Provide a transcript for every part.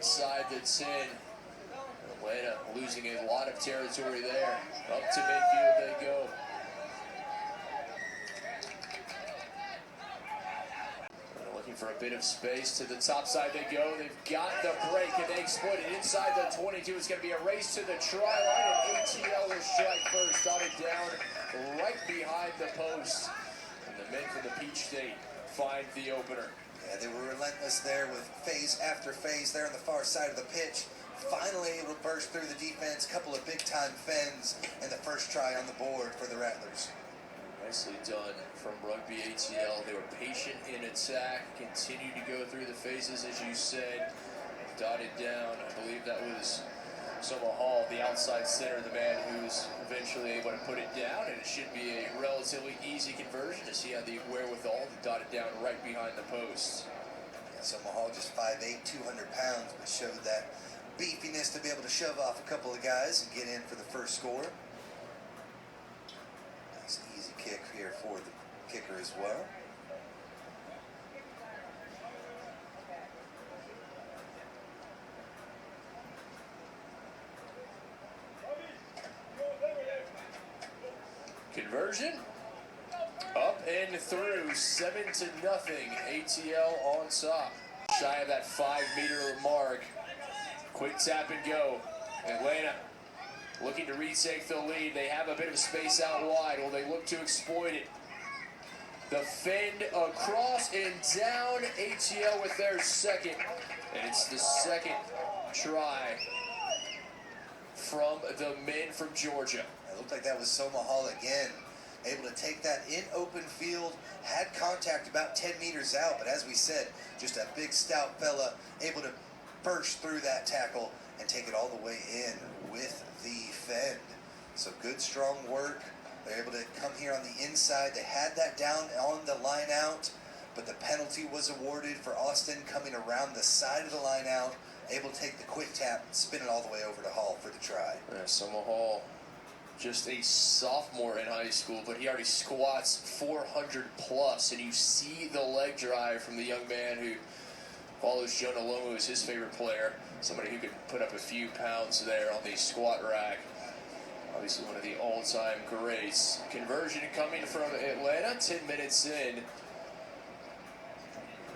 inside the 10. Atlanta losing a lot of territory there. Up to midfield they go. Looking for a bit of space. To the top side they go. They've got the break and they exploit it inside the 22. It's going to be a race to the try line, and ATL will strike first. Dotted down right behind the post. And the men from the Peach State find the opener. Yeah, they were relentless there with phase after phase there on the far side of the pitch. Finally able to burst through the defense. Couple of big-time fends, and the first try on the board for the Rattlers. Nicely done from Rugby ATL. They were patient in attack, continued to go through the phases, as you said. Dotted down, I believe that was Soma Hall, the outside center, the man who's eventually able to put it down, and it should be a relatively easy conversion to see how the wherewithal to dot it down right behind the post. Yeah, Soma Hall just 5'8", 200 pounds, but showed that beefiness to be able to shove off a couple of guys and get in for the first score. Nice easy kick here for the kicker as well. Conversion up and through, 7-0. ATL on top. Shy of that 5-meter mark. Quick tap and go. Atlanta looking to retake the lead. They have a bit of space out wide. Will they look to exploit it? The fend across and down. ATL with their second. And it's the second try from the men from Georgia. It looked like that was Soma Hall again. Able to take that in open field, had contact about 10 meters out, but as we said, just a big stout fella able to burst through that tackle and take it all the way in with the fend. So good, strong work. They're able to come here on the inside. They had that down on the line out, but the penalty was awarded for Austin coming around the side of the line out, able to take the quick tap, spin it all the way over to Hall for the try. Yeah, Soma Hall, just a sophomore in high school, but he already squats 400 plus, and you see the leg drive from the young man who follows Jonah Lomu as his favorite player, somebody who could put up a few pounds there on the squat rack. Obviously one of the all-time greats. Conversion coming from Atlanta, 10 minutes in.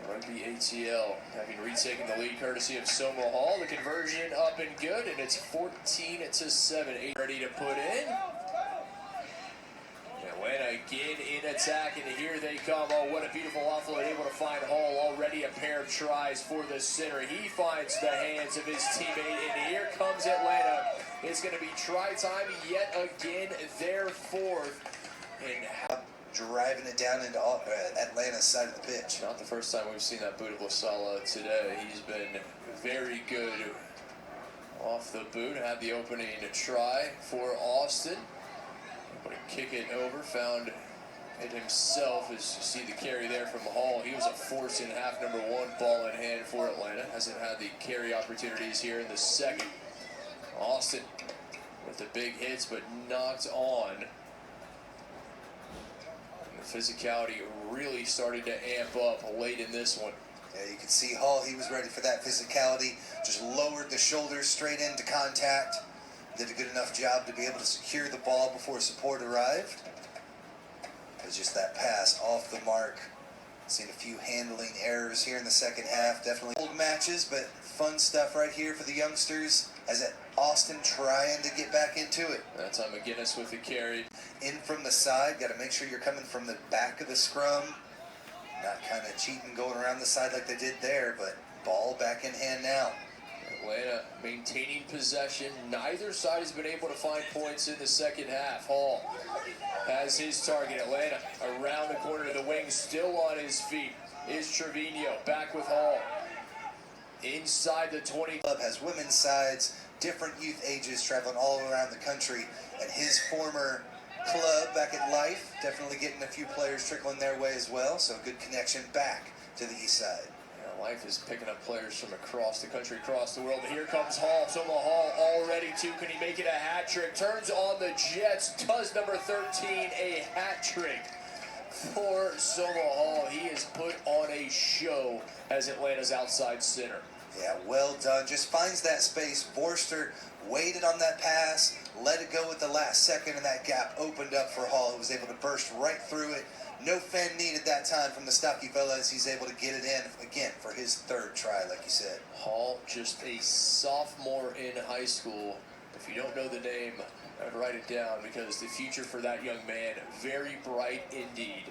Rugby ATL having retaken the lead courtesy of Soma Hall. The conversion up and good, and it's 14-7. 8 ready to put in. Atlanta again in attack, and here they come. Oh, what a beautiful offload, able to find Hall. Already a pair of tries for the center. He finds the hands of his teammate, and here comes Atlanta. It's going to be try time yet again, their fourth. And driving it down into Atlanta's side of the pitch. Not the first time we've seen that boot of Lasala today. He's been very good off the boot. Had the opening to try for Austin. But to kick it over, found it himself as you see the carry there from Hall. He was a force in half number one, ball in hand for Atlanta. Hasn't had the carry opportunities here in the second. Austin with the big hits, but knocked on. Physicality really started to amp up late in this one. Yeah, you can see Hall, he was ready for that physicality, just lowered the shoulders straight into contact, did a good enough job to be able to secure the ball before support arrived. It was just that pass off the mark. Seen a few handling errors here in the second half. Definitely old matches, but fun stuff right here for the youngsters as Austin trying to get back into it. That time McGinnis with the carry. In from the side, got to make sure you're coming from the back of the scrum. Not kind of cheating going around the side like they did there, but ball back in hand now. Atlanta maintaining possession. Neither side has been able to find points in the second half. Hall has his target. Atlanta around the corner of the wing, still on his feet is Trevino. Back with Hall. Inside the 20. Club has women's sides, different youth ages traveling all around the country, and his former club back at Life definitely getting a few players trickling their way as well, so good connection back to the east side. Yeah, Life is picking up players from across the country, across the world. Here comes Hall. Soma Hall all ready to. Can he make it a hat trick? Turns on the Jets. Does number 13 a hat trick for Soma Hall. He has put on a show as Atlanta's outside center. Yeah, well done. Just finds that space. Forster waited on that pass, let it go at the last second, and that gap opened up for Hall, who was able to burst right through it. No fend needed that time from the stocky fella as he's able to get it in, again, for his third try, like you said. Hall, just a sophomore in high school. If you don't know the name, I'd write it down because the future for that young man, very bright indeed.